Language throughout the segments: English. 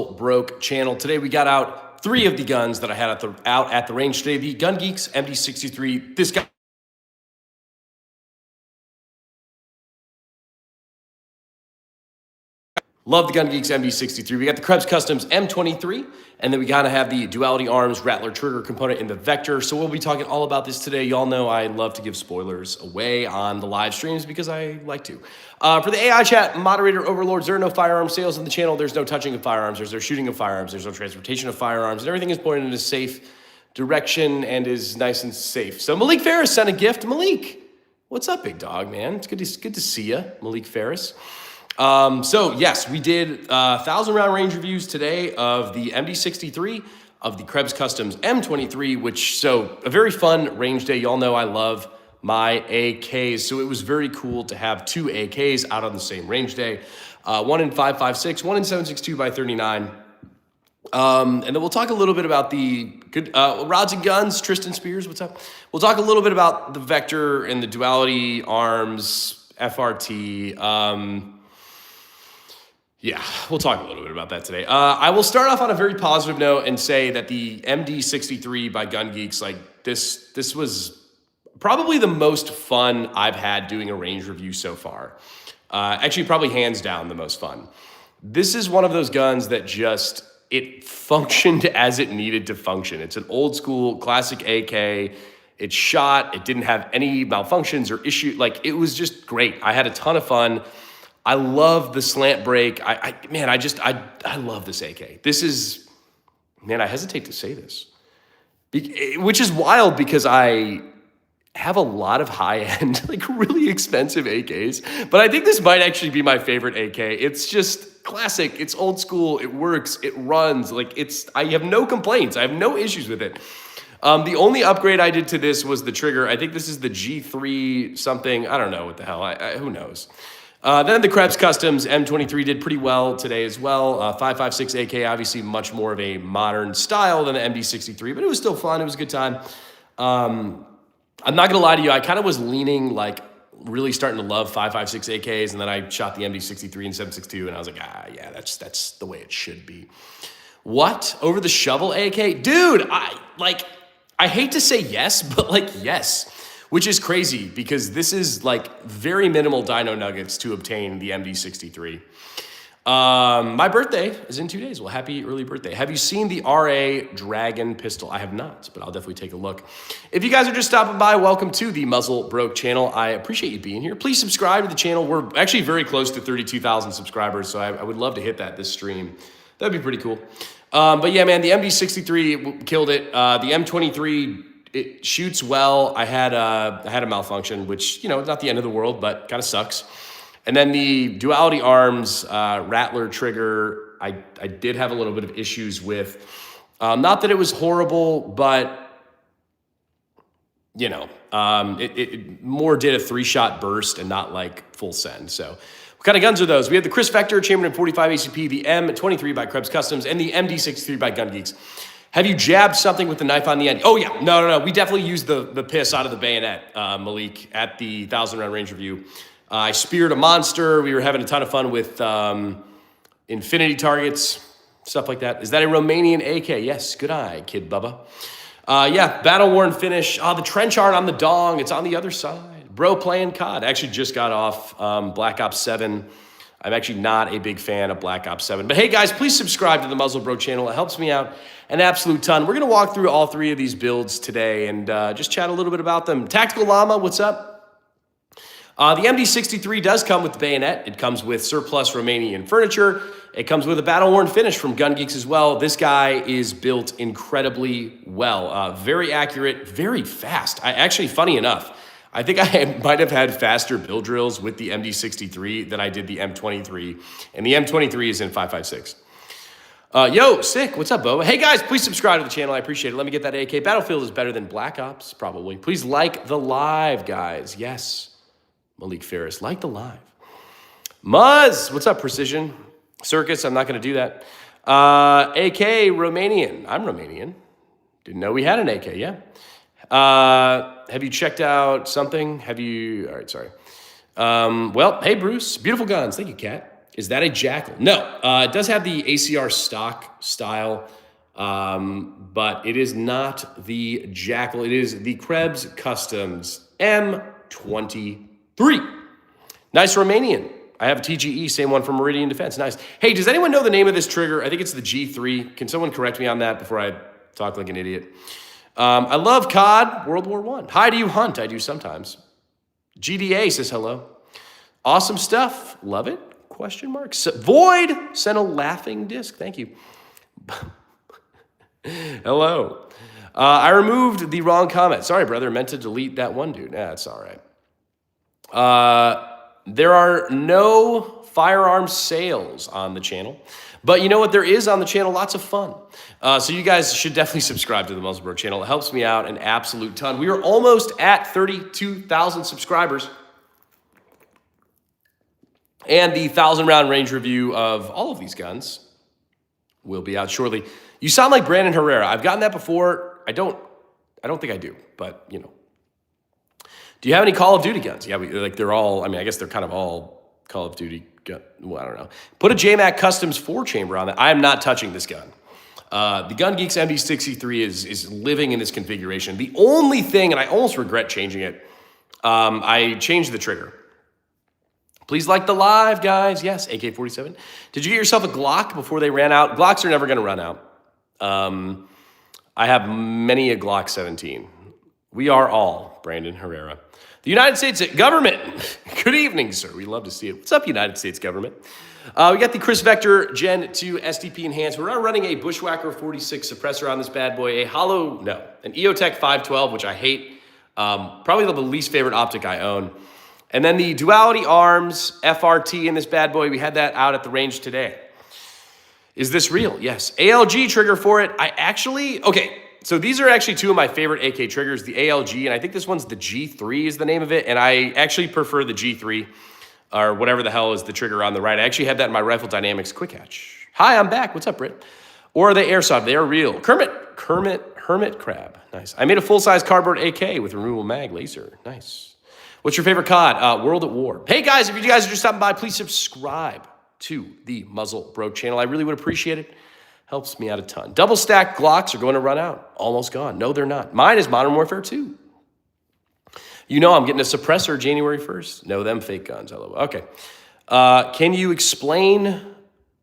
Broke channel. Today we got out 3 of the guns that I had out at the range today. The Gunge Geeks MD63. This guy. Love the Gunge Geeks MD63. We got the Krebs Customs M23, and then we gotta have the Duality Arms RATL-R trigger component in the Vector. So we'll be talking all about this today. Y'all know I love to give spoilers away on the live streams because I like to. For the AI chat, moderator overlords, there are no firearm sales on the channel. There's no touching of firearms. There's no shooting of firearms. There's no transportation of firearms. And everything is pointed in a safe direction and is nice and safe. So Malik Ferris sent a gift. Malik, what's up, big dog, man? It's good to see you, Malik Ferris. So yes, we did 1,000-round range reviews today of the MD63, of the Krebs Customs M23, which, so a very fun range day. Y'all know I love my AKs, so it was very cool to have 2 AKs out on the same range day. One in 5.56, one in 7.62 by 39. And then we'll talk a little bit about the good rods and guns. Tristan Spears, what's up? We'll talk a little bit about the Vector and the Duality Arms FRT. Yeah, we'll talk a little bit about that today. I will start off on a very positive note and say that the MD63 by Gunge Geeks, like this was probably the most fun I've had doing a range review so far. Actually, probably hands down the most fun. This is one of those guns that just, it functioned as it needed to function. It's an old school classic AK. It shot, it didn't have any malfunctions or issues. Like, it was just great. I had a ton of fun. I love the slant break. I love this AK. This is, man, I hesitate to say this, which is wild because I have a lot of high-end, like really expensive AKs, but I think this might actually be my favorite AK. It's just classic. It's old school. It works. It runs. Like I have no complaints. I have no issues with it. The only upgrade I did to this was the trigger. I think this is the G3 something. I don't know what the hell. Who knows? Then the Krebs Customs M23 did pretty well today as well. 5.56 AK, obviously much more of a modern style than the MD63, but it was still fun. It was a good time. I'm not gonna lie to you, I kind of was leaning like really starting to love 5.56 AKs, and then I shot the MD63 and 7.62, and I was like, yeah, that's the way it should be. What? Over the shovel AK? Dude, I hate to say yes, but like yes. Which is crazy because this is like very minimal dino nuggets to obtain the MD63. My birthday is in 2 days. Well, happy early birthday. Have you seen the RA Dragon pistol? I have not, but I'll definitely take a look. If you guys are just stopping by, welcome to the Muzzle Broke channel. I appreciate you being here. Please subscribe to the channel. We're actually very close to 32,000 subscribers, so I would love to hit that this stream. That'd be pretty cool. But yeah, man, the MD63 killed it. The M23, it shoots well. I had a malfunction, which, you know, not the end of the world, but kind of sucks. And then the Duality Arms RATL-R trigger, I did have a little bit of issues with. Not that it was horrible, but, you know, it more did a 3-shot burst and not like full send. So what kind of guns are those? We have the Chris Vector Chamberlain 45 ACP, the M23 by Krebs Customs, and the MD63 by Gunge Geeks. Have you jabbed something with the knife on the end? Oh, yeah. No. We definitely used the piss out of the bayonet, Malik, at the 1,000-round range review. I speared a monster. We were having a ton of fun with infinity targets, stuff like that. Is that a Romanian AK? Yes. Good eye, kid Bubba. Yeah, battle-worn finish. The trench art on the dong. It's on the other side. Bro playing COD. I actually just got off Black Ops 7. I'm actually not a big fan of Black Ops 7. But hey, guys, please subscribe to the Muzzle Bro channel. It helps me out an absolute ton. We're going to walk through all 3 of these builds today and just chat a little bit about them. Tactical Llama, what's up? The MD63 does come with the bayonet. It comes with surplus Romanian furniture. It comes with a battle-worn finish from Gunge Geeks as well. This guy is built incredibly well. Very accurate, very fast. Actually, funny enough, I think I might have had faster build drills with the MD63 than I did the M23, and the M23 is in 5.56. Yo, sick. What's up, Bo? Hey, guys, please subscribe to the channel. I appreciate it. Let me get that AK. Battlefield is better than Black Ops, probably. Please like the live, guys. Yes, Malik Ferris, like the live. Muzz, what's up, Precision? Circus, I'm not going to do that. AK, Romanian. I'm Romanian. Didn't know we had an AK, yeah. Have you checked out something? All right, sorry. Well, hey, Bruce. Beautiful guns. Thank you, Kat. Is that a Jackal? No, it does have the ACR stock style, but it is not the Jackal. It is the Krebs Customs M23. Nice Romanian. I have a TGE, same one from Meridian Defense. Nice. Hey, does anyone know the name of this trigger? I think it's the G3. Can someone correct me on that before I talk like an idiot? I love COD, World War I. Hi, do you hunt? I do sometimes. GDA says hello. Awesome stuff. Love it. Question mark. Void sent a laughing disc. Thank you. Hello. I removed the wrong comment. Sorry, brother. Meant to delete that one dude. That's all right. There are no firearm sales on the channel. But you know what? There is on the channel lots of fun. So you guys should definitely subscribe to the Muzzlebro channel. It helps me out an absolute ton. We are almost at 32,000 subscribers. And the 1,000-round range review of all of these guns will be out shortly. You sound like Brandon Herrera. I've gotten that before. I don't think I do, but you know. Do you have any Call of Duty guns? Yeah, they're all, I mean, I guess they're kind of all Call of Duty gun. Well, I don't know. Put a JMac Customs 4-chamber on that. I am not touching this gun. The Gunge Geeks MD63 is living in this configuration. The only thing, and I almost regret changing it, I changed the trigger. Please like the live, guys. Yes, AK-47. Did you get yourself a Glock before they ran out? Glocks are never going to run out. I have many a Glock 17. We are all Brandon Herrera. The United States government. Good evening, sir. We love to see it. What's up, United States government? We got the Chris Vector Gen 2 SDP enhanced. We're running a Bushwhacker 46 suppressor on this bad boy. An EOTech 512, which I hate. Probably the least favorite optic I own. And then the Duality Arms FRT in this bad boy. We had that out at the range today. Is this real? Yes. ALG trigger for it. Okay, so these are actually two of my favorite AK triggers, the ALG, and I think this one's the G3 is the name of it, and I actually prefer the G3, or whatever the hell is the trigger on the right. I actually have that in my Rifle Dynamics Quick Hatch. Hi, I'm back. What's up, Britt? Or are they airsoft? They are real. Hermit Crab. Nice. I made a full-size cardboard AK with removable mag laser. Nice. What's your favorite COD? World at War. Hey, guys, if you guys are just stopping by, please subscribe to the Muzzlebro channel. I really would appreciate it. Helps me out a ton. Double stack Glocks are going to run out. Almost gone. No, they're not. Mine is Modern Warfare 2. You know I'm getting a suppressor January 1st. No, them fake guns. I love it. Okay. Can you explain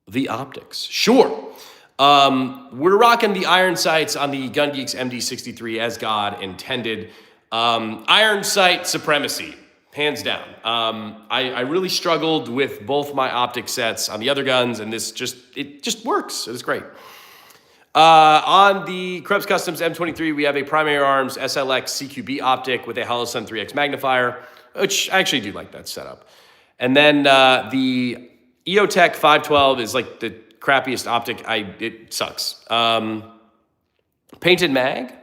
the optics? Sure. We're rocking the iron sights on the Gunge Geeks MD63 as God intended. Iron sight supremacy. Hands down. I really struggled with both my optic sets on the other guns, and it just works. It's great. On the Krebs Customs M23, we have a Primary Arms SLX CQB optic with a Holosun 3X magnifier, which I actually do like that setup. And then the EOTech 512 is like the crappiest optic. It sucks. Painted mag.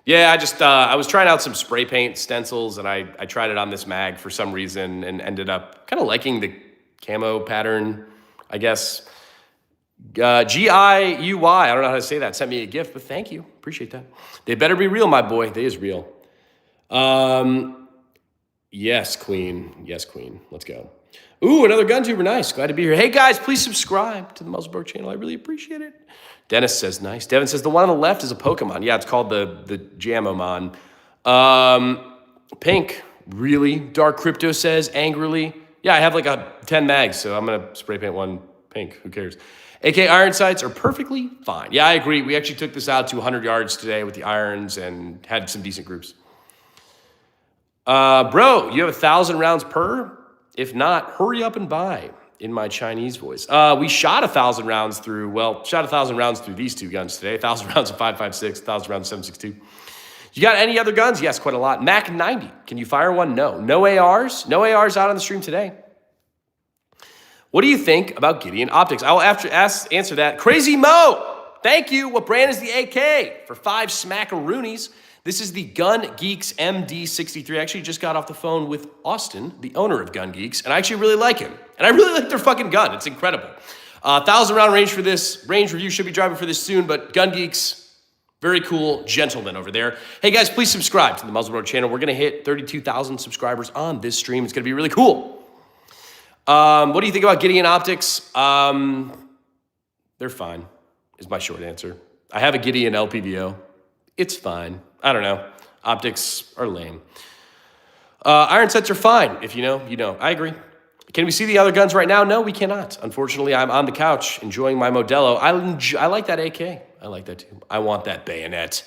Yeah, I was trying out some spray paint stencils, and I tried it on this mag for some reason and ended up kind of liking the camo pattern, I guess. GIUY, I don't know how to say that, sent me a gift, but thank you. Appreciate that. They better be real, my boy. They is real. Yes, Queen. Yes, Queen. Let's go. Ooh, another gun tuber. Nice. Glad to be here. Hey, guys, please subscribe to the Muzzlebro channel. I really appreciate it. Dennis says, nice. Devin says, the one on the left is a Pokemon. Yeah, it's called the Jamomon. Pink, really? Dark Crypto says, angrily. Yeah, I have like 10 mags, so I'm going to spray paint one pink. Who cares? AK iron sights are perfectly fine. Yeah, I agree. We actually took this out to 100 yards today with the irons and had some decent groups. Bro, you have 1,000 rounds per? If not, hurry up and buy. In my Chinese voice. We shot 1,000 rounds through, shot 1,000 rounds through these two guns today. 1,000 rounds of 5.56, 1,000 rounds of 7.62. You got any other guns? Yes, quite a lot. Mac 90. Can you fire one? No. No ARs? No ARs out on the stream today. What do you think about Gideon Optics? I will answer that. Crazy Mo! Thank you. What brand is the AK? For 5 smackaroonies. This is the Gunge Geeks MD63. I actually just got off the phone with Austin, the owner of Gunge Geeks, and I actually really like him. And I really like their fucking gun. It's incredible. 1,000 round range for this. Range review should be driving for this soon, but Gunge Geeks, very cool gentleman over there. Hey guys, please subscribe to the Muzzlebro channel. We're going to hit 32,000 subscribers on this stream. It's going to be really cool. What do you think about Gideon optics? They're fine, is my short answer. I have a Gideon LPVO. It's fine. I don't know. Optics are lame. Iron sets are fine. If you know, you know. I agree. Can we see the other guns right now? No, we cannot. Unfortunately, I'm on the couch enjoying my Modelo. I like that AK. I like that too. I want that bayonet.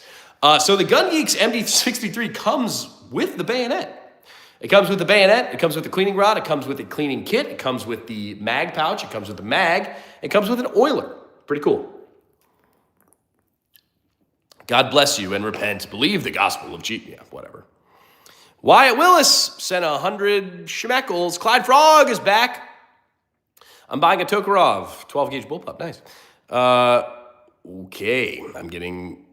So the Gunge Geeks MD63 comes with the bayonet. It comes with the bayonet. It comes with the cleaning rod. It comes with the cleaning kit. It comes with the mag pouch. It comes with the mag. It comes with an oiler. Pretty cool. God bless you and repent. Believe the gospel of Jesus. Yeah, whatever. Wyatt Willis sent 100 shekels. Clyde Frog is back. I'm buying a Tokarov 12-gauge bullpup. Nice. Okay. I'm getting...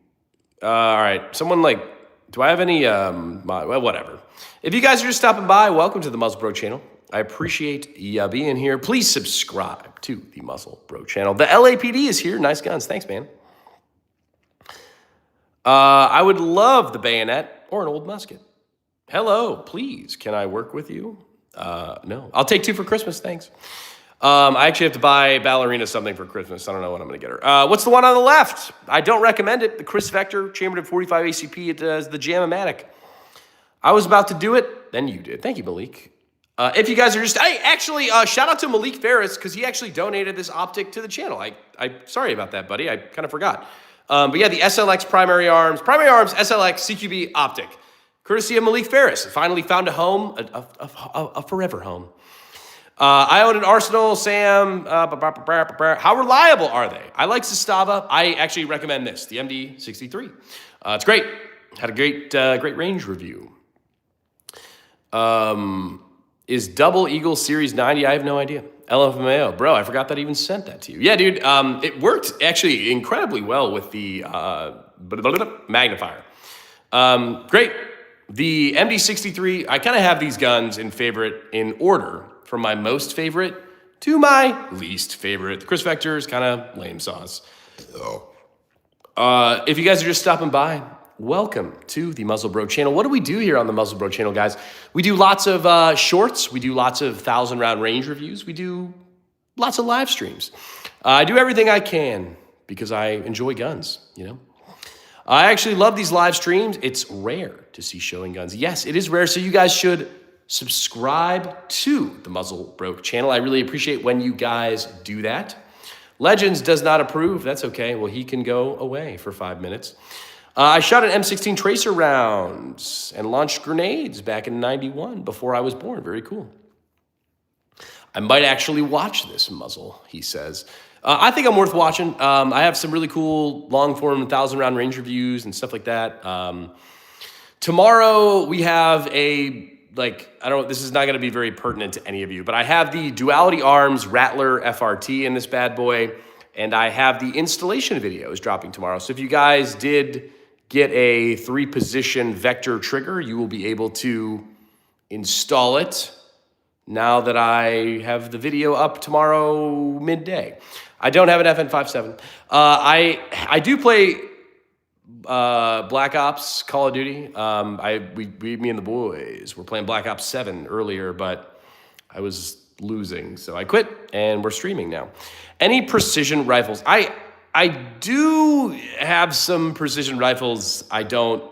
all right. Someone like... Do I have any... well, whatever. If you guys are just stopping by, welcome to the Muzzle Bro channel. I appreciate you being here. Please subscribe to the Muzzle Bro channel. The LAPD is here. Nice guns. Thanks, man. I would love the bayonet or an old musket. Hello, please. Can I work with you? No. I'll take 2 for Christmas. Thanks. I actually have to buy Ballerina something for Christmas. I don't know what I'm going to get her. What's the one on the left? I don't recommend it. The Chris Vector chambered at 45 ACP. It is the Jam-O-Matic. I was about to do it, then you did. Thank you, Malik. If you guys are just... Hey, actually, shout out to Malik Ferris, because he actually donated this optic to the channel. Sorry about that, buddy. I kind of forgot. But yeah, the SLX Primary Arms SLX CQB optic. Courtesy of Malik Ferris. Finally found a home, a forever home. I own an Arsenal, Sam. How reliable are they? I like Zastava. I actually recommend this, the MD63. It's great. Had a great range review. Is Double Eagle Series 90? I have no idea. LFMAO. Bro, I forgot that I even sent that to you. Yeah, dude, it worked actually incredibly well with the magnifier. Great. The MD63, I kind of have these guns in order from my most favorite to my least favorite. The Chris Vector is kind of lame sauce. If you guys are just stopping by, welcome to the Muzzle Bro channel. What do we do here on the Muzzle Bro channel, guys? We do lots of shorts. We do lots of 1,000-round range reviews. We do lots of live streams. I do everything I can because I enjoy guns, you know? I actually love these live streams. It's rare to see showing guns. Yes, it is rare, so you guys should subscribe to the Muzzle Bro channel. I really appreciate when you guys do that. Legends does not approve. That's okay. Well, he can go away for 5 minutes. I shot an M16 tracer rounds and launched grenades back in '91 before I was born. Very cool. I might actually watch this muzzle, he says. I think I'm worth watching. I have some really cool long-form 1,000-round range reviews and stuff like that. Tomorrow we have this is not going to be very pertinent to any of you, but I have the Duality Arms Rattler FRT in this bad boy, and I have the installation videos dropping tomorrow. So if you guys did get a 3-position Vector trigger, you will be able to install it now that I have the video up tomorrow midday. I don't have an FN57. I do play Black Ops, Call of Duty. Me and the boys were playing Black Ops 7 earlier, but I was losing, so I quit, and we're streaming now. Any precision rifles? I do have some precision rifles. I don't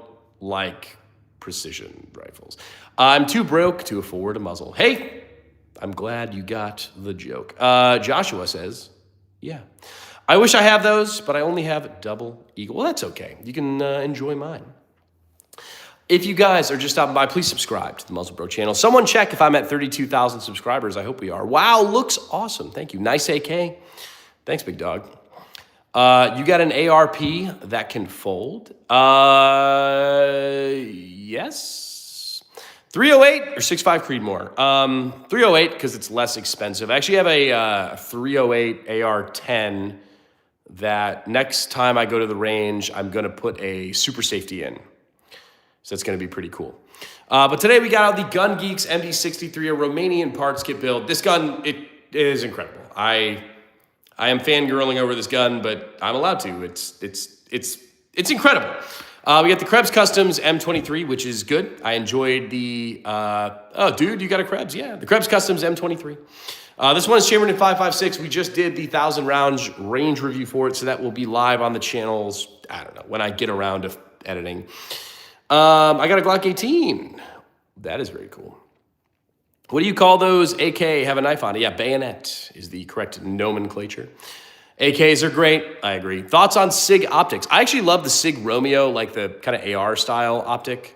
like precision rifles. I'm too broke to afford a muzzle. Hey, I'm glad you got the joke. Joshua says, yeah. I wish I have those, but I only have Double Eagle. Well, that's okay. You can enjoy mine. If you guys are just stopping by, please subscribe to the Muzzle Bro channel. Someone check if I'm at 32,000 subscribers. I hope we are. Wow, looks awesome. Thank you. Nice AK. Thanks, big dog. You got an ARP that can fold? Yes. 308 or 6.5 Creedmoor? 308 because it's less expensive. I actually have a 308 AR-10 that next time I go to the range, I'm going to put a super safety in. So that's going to be pretty cool. But today we got out the Gunge Geeks MD63, a Romanian parts kit build. This gun, it is incredible. I am fangirling over this gun, but I'm allowed to. It's incredible. We got the Krebs Customs M23, which is good. I enjoyed the, oh, dude, you got a Krebs? Yeah, the Krebs Customs M23. This one is chambered in 5.56. We just did the 1,000 rounds range review for it, so that will be live on the channels, I don't know, when I get around to editing. I got a Glock 18. That is very cool. What do you call those? AK have a knife on it. Yeah, bayonet is the correct nomenclature. AKs are great. I agree. Thoughts on SIG optics? I actually love the SIG Romeo, like the kind of AR style optic.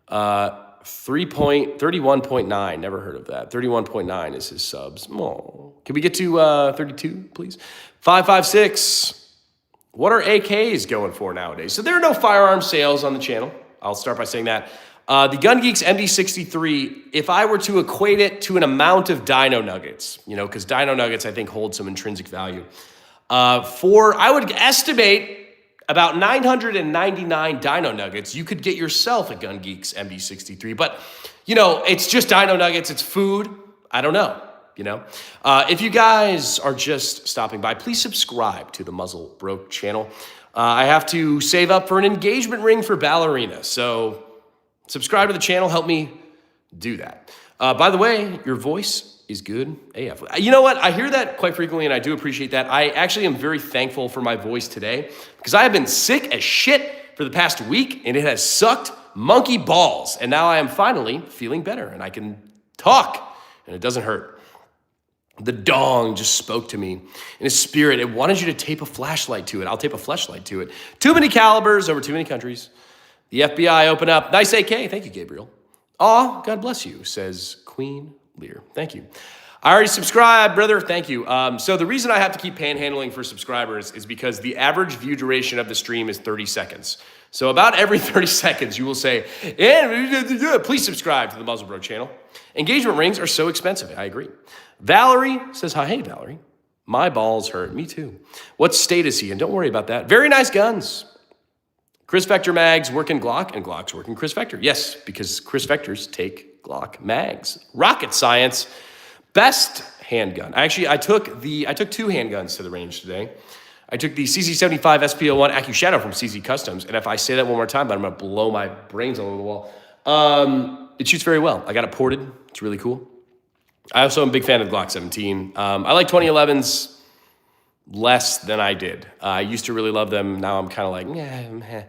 31.9. Never heard of that. 31.9 is his subs. Oh, can we get to 32, please? 5.56. What are AKs going for nowadays? So there are no firearm sales on the channel. I'll start by saying that. The Gunge Geeks MD63, if I were to equate it to an amount of dino nuggets, you know, because dino nuggets, I think, hold some intrinsic value. I would estimate about 999 dino nuggets, you could get yourself a Gunge Geeks MD63. But, you know, it's just dino nuggets. It's food. I don't know, you know. If you guys are just stopping by, please subscribe to the Muzzle Broke channel. I have to save up for an engagement ring for Ballerina. So subscribe to the channel. Help me do that. By the way, your voice is good AF. You know what? I hear that quite frequently, and I do appreciate that. I actually am very thankful for my voice today because I have been sick as shit for the past week, and it has sucked monkey balls. And now I am finally feeling better, and I can talk, and it doesn't hurt. The dong just spoke to me in a spirit. It wanted you to tape a flashlight to it. I'll tape a flashlight to it. Too many calibers over too many countries. The FBI open up. Nice AK. Thank you, Gabriel. Aw, God bless you, says Queen Lear. Thank you. I already subscribed, brother. Thank you. So the reason I have to keep panhandling for subscribers is because the average view duration of the stream is 30 seconds. So about every 30 seconds, you will say, please subscribe to the Muzzle Bro channel. Engagement rings are so expensive. I agree. Valerie says, hi, hey, Valerie. My balls hurt. Me too. What state is he in? Don't worry about that. Very nice guns. Chris Vector mags work in Glock, and Glocks work in Chris Vector. Yes, because Chris Vectors take Glock mags. Rocket science. Best handgun. Actually, I took two handguns to the range today. I took the CZ75 SP01 AccuShadow from CZ Customs, and if I say that one more time, I'm going to blow my brains all over the wall. It shoots very well. I got it ported. It's really cool. I also am a big fan of the Glock 17. I like 2011s less than I did. I used to really love them. Now I'm kind of like, meh.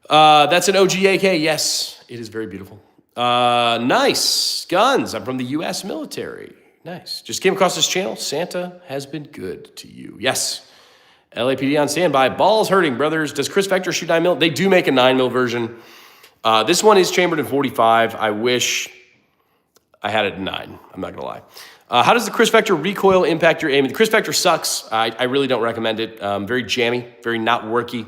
That's an OG AK. Yes, it is very beautiful. Nice guns. I'm from the U.S. military. Nice. Just came across this channel. Santa has been good to you. Yes. LAPD on standby. Balls hurting, brothers. Does Chris Vector shoot 9mm? They do make a 9mm version. This one is chambered in 45. I wish I had it in 9. I'm not going to lie. How does the Chris Vector recoil impact your aim? The Chris Vector sucks. I really don't recommend it. Very jammy, very not worky.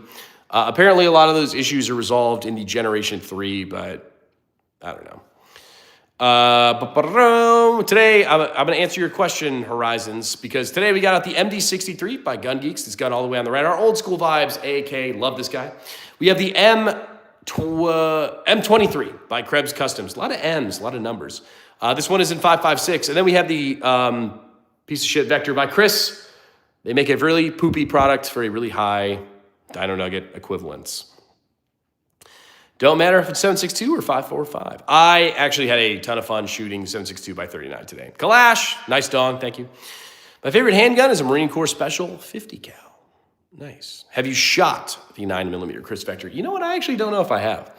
Apparently, a lot of those issues are resolved in the Generation 3, but I don't know. Today, I'm going to answer your question, Horizons, because today we got out the MD63 by Gunge Geeks. This gun all the way on the right. Our old school vibes, AK, love this guy. We have the M23 by Krebs Customs. A lot of M's, a lot of numbers. This one is in 5.56. And then we have the piece of shit Vector by Chris. They make a really poopy product for a really high Dino Nugget equivalence. Don't matter if it's 7.62 or 5.45. I actually had a ton of fun shooting 7.62 by 39 today. Kalash, nice dong, thank you. My favorite handgun is a Marine Corps Special 50 cal. Nice. Have you shot the 9mm Chris Vector? You know what? I actually don't know if I have.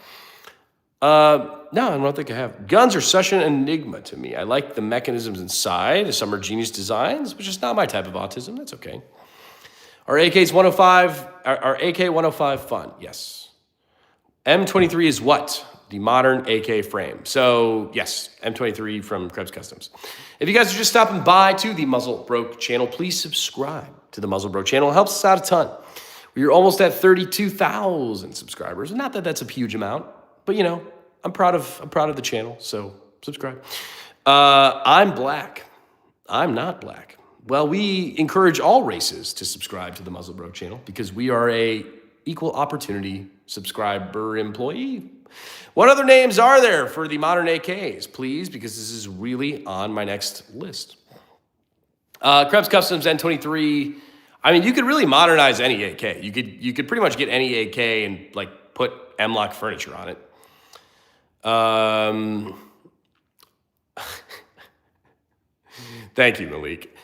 No, I don't think I have. Guns are such an enigma to me. I like the mechanisms inside. Some are genius designs, which is not my type of autism. That's okay. Are AKs 105? Are AK 105 fun? Yes. M23 is what? The modern AK frame. So yes, M23 from Krebs Customs. If you guys are just stopping by to the Muzzle Broke channel, please subscribe to the Muzzle Broke channel. It helps us out a ton. We're almost at 32,000 subscribers. Not that that's a huge amount, but you know, I'm proud of the channel, so subscribe. I'm black. I'm not black. Well, we encourage all races to subscribe to the Muzzle Broke channel because we are a equal opportunity subscriber employee. What other names are there for the modern AKs, please? Because this is really on my next list. Krebs Customs M23. I mean, you could really modernize any AK. You could pretty much get any AK and like put M-Lock furniture on it. Thank you, Malik.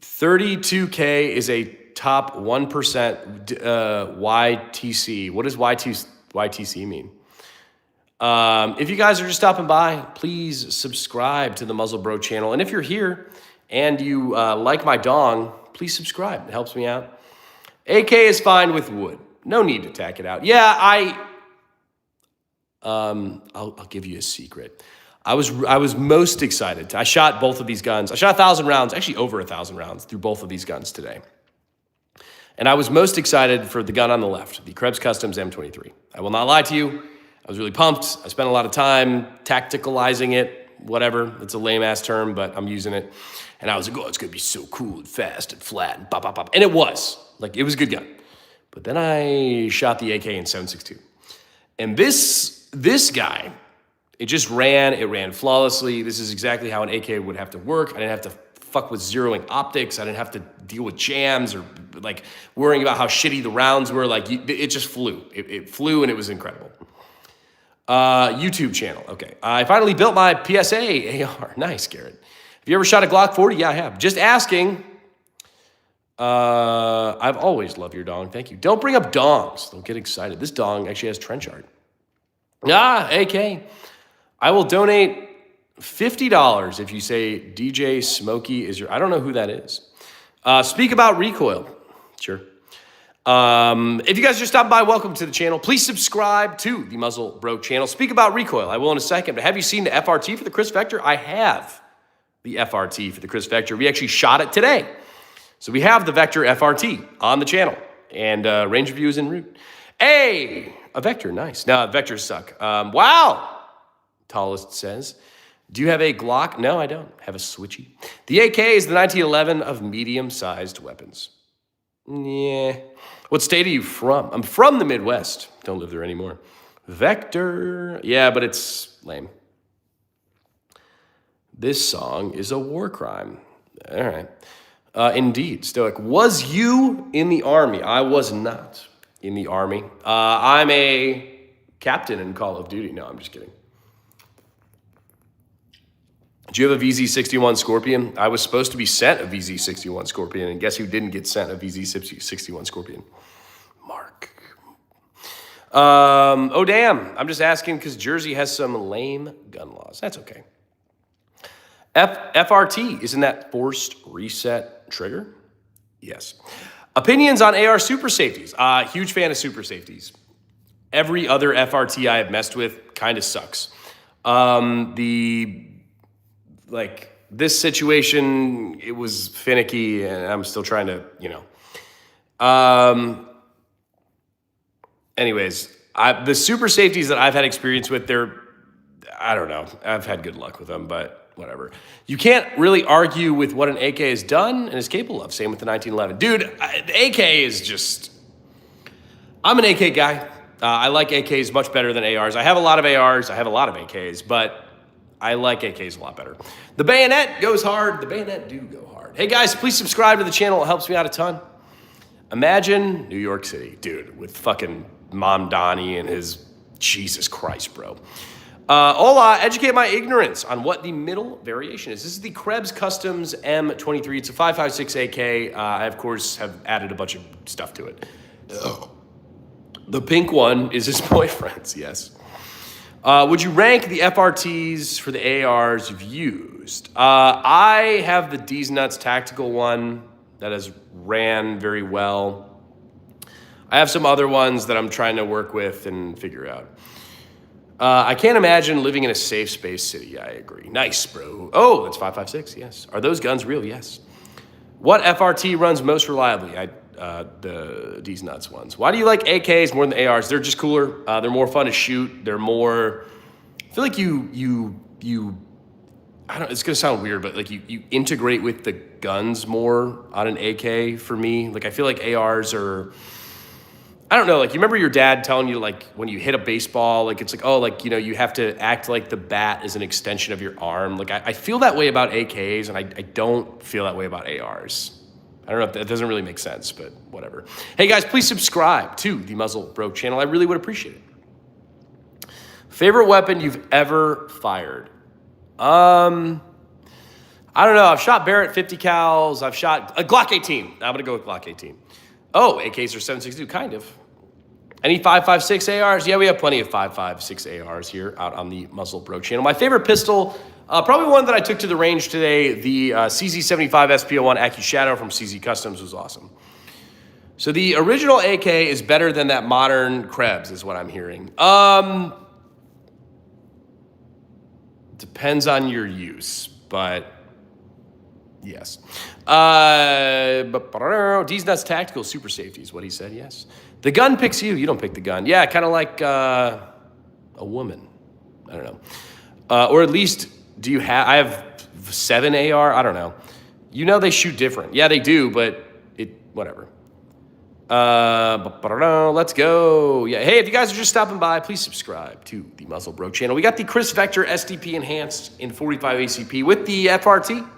32K is a top 1% YTC. What does YTC mean? If you guys are just stopping by, please subscribe to the Muzzle Bro channel. And if you're here and you like my dong, please subscribe. It helps me out. AK is fine with wood. No need to tack it out. Yeah, I'll give you a secret. I was most excited. I shot both of these guns. I shot 1,000 rounds, actually over 1,000 rounds through both of these guns today. And I was most excited for the gun on the left, the Krebs Customs M23. I will not lie to you. I was really pumped. I spent a lot of time tacticalizing it, whatever. It's a lame-ass term, but I'm using it. And I was like, oh, it's going to be so cool and fast and flat and pop, pop, pop. And it was. Like, it was a good gun. But then I shot the AK in 7.62. And this guy, it ran flawlessly. This is exactly how an AK would have to work. I didn't have to fuck with zeroing optics. I didn't have to deal with jams or like worrying about how shitty the rounds were. Like, it just flew. It flew and it was incredible. YouTube channel. Okay. I finally built my PSA AR. Nice, Garrett. Have you ever shot a Glock 40? Yeah, I have. Just asking. I've always loved your dong. Thank you. Don't bring up dongs. Don't get excited. This dong actually has trench art. AK. I will donate $50 if you say DJ Smokey is your... I don't know who that is. Speak about recoil. Sure. If you guys just stopped by, welcome to the channel. Please subscribe to the Muzzle Bro channel. Speak about recoil. I will in a second. But have you seen the FRT for the Krebs Vector? I have the FRT for the Krebs Vector. We actually shot it today. So we have the Vector FRT on the channel. And range review is en route. Hey, a Vector. Nice. No, Vectors suck. Wow. Tallest says, do you have a Glock? No, I don't. Have a Switchy. The AK is the 1911 of medium-sized weapons. Yeah. What state are you from? I'm from the Midwest. Don't live there anymore. Vector. Yeah, but it's lame. This song is a war crime. All right. Indeed, Stoic. Was you in the Army? I was not in the Army. I'm a captain in Call of Duty. No, I'm just kidding. Do you have a VZ61 Scorpion? I was supposed to be sent a VZ61 Scorpion, and guess who didn't get sent a VZ61 Scorpion? Mark. Oh, damn. I'm just asking because Jersey has some lame gun laws. That's okay. FRT, isn't that forced reset trigger? Yes. Opinions on AR super safeties. Huge fan of super safeties. Every other FRT I have messed with kind of sucks. Like, this situation, it was finicky, and I'm still trying to, anyways, the super safeties that I've had experience with, I don't know. I've had good luck with them, but whatever. You can't really argue with what an AK has done and is capable of. Same with the 1911. Dude, the AK is just... I'm an AK guy. I like AKs much better than ARs. I have a lot of ARs. I have a lot of AKs, but... I like AKs a lot better. The bayonet goes hard. The bayonet do go hard. Hey guys, please subscribe to the channel. It helps me out a ton. Imagine New York City, dude, with fucking Mom Donnie and his... Jesus Christ, bro. Hola, educate my ignorance on what the middle variation is. This is the Krebs Customs M23. It's a 5.56 AK. I, of course, have added a bunch of stuff to it. The pink one is his boyfriend's, yes. Would you rank the FRTs for the ARs you've used? I have the D's Nuts tactical one that has ran very well. I have some other ones that I'm trying to work with and figure out. I can't imagine living in a safe space city. I agree. Nice, bro. Oh, that's 5.56, yes. Are those guns real? Yes. What FRT runs most reliably? The D's Nuts ones. Why do you like AKs more than the ARs? They're just cooler. They're more fun to shoot. They're more... I feel like you I don't... It's going to sound weird, but like you integrate with the guns more on an AK for me. Like, I feel like ARs are... I don't know, like, you remember your dad telling you, like, when you hit a baseball, like, it's like, oh, like, you have to act like the bat is an extension of your arm. Like, I feel that way about AKs, and I don't feel that way about ARs. I don't know if that doesn't really make sense, but whatever. Hey, guys, please subscribe to the Muzzle Bro channel. I really would appreciate it. Favorite weapon you've ever fired? I I don't know. I've shot Barrett 50 cals. I've shot a Glock 18. I'm going to go with Glock 18. Oh, AKs are 7.62, kind of. Any 5.56 ARs? Yeah, we have plenty of 5.56 ARs here out on the Muzzle Bro channel. My favorite pistol, probably one that I took to the range today, the CZ75 SPO1 Accu Shadow from CZ Customs was awesome. So the original AK is better than that modern Krebs, is what I'm hearing. Depends on your use, but yes. D's Nuts Tactical Super Safety is what he said, yes. The gun picks you. You don't pick the gun. Yeah, kind of like a woman. I don't know. Or at least, do you have, I have 7 AR? I don't know. You know they shoot different. Yeah, they do, but whatever. Let's go. Yeah. Hey, if you guys are just stopping by, please subscribe to the Muzzle Bro channel. We got the Chris Vector SDP Enhanced in 45 ACP with the FRT.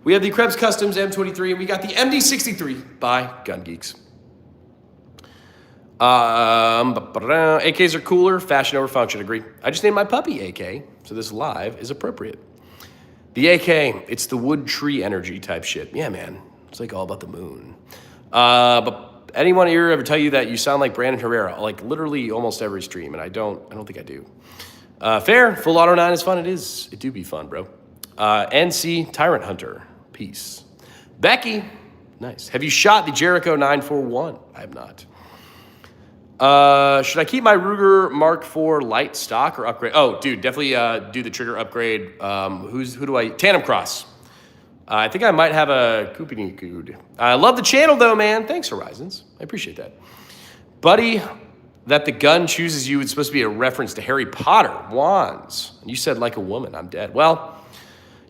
We have the Krebs Customs M23, and we got the MD63 by Gunge Geeks. AKs are cooler, fashion over function, agree. I just named my puppy AK, so this live is appropriate. The AK, it's the wood tree energy type shit. Yeah, man, it's like all about the moon. But anyone here ever tell you that you sound like Brandon Herrera? Like literally almost every stream, and I don't think I do. Fair, full auto 9 is fun. It do be fun, bro. NC Tyrant Hunter, peace. Becky, nice. Have you shot the Jericho 941? I have not. Should I keep my Ruger Mark IV light stock or upgrade? Oh, dude, definitely do the trigger upgrade. Who do I? Tandem Cross. I think I might have a Coopinicood. I love the channel though, man. Thanks, Horizons. I appreciate that. Buddy, that the gun chooses you, it's supposed to be a reference to Harry Potter, wands. And you said like a woman, I'm dead. Well,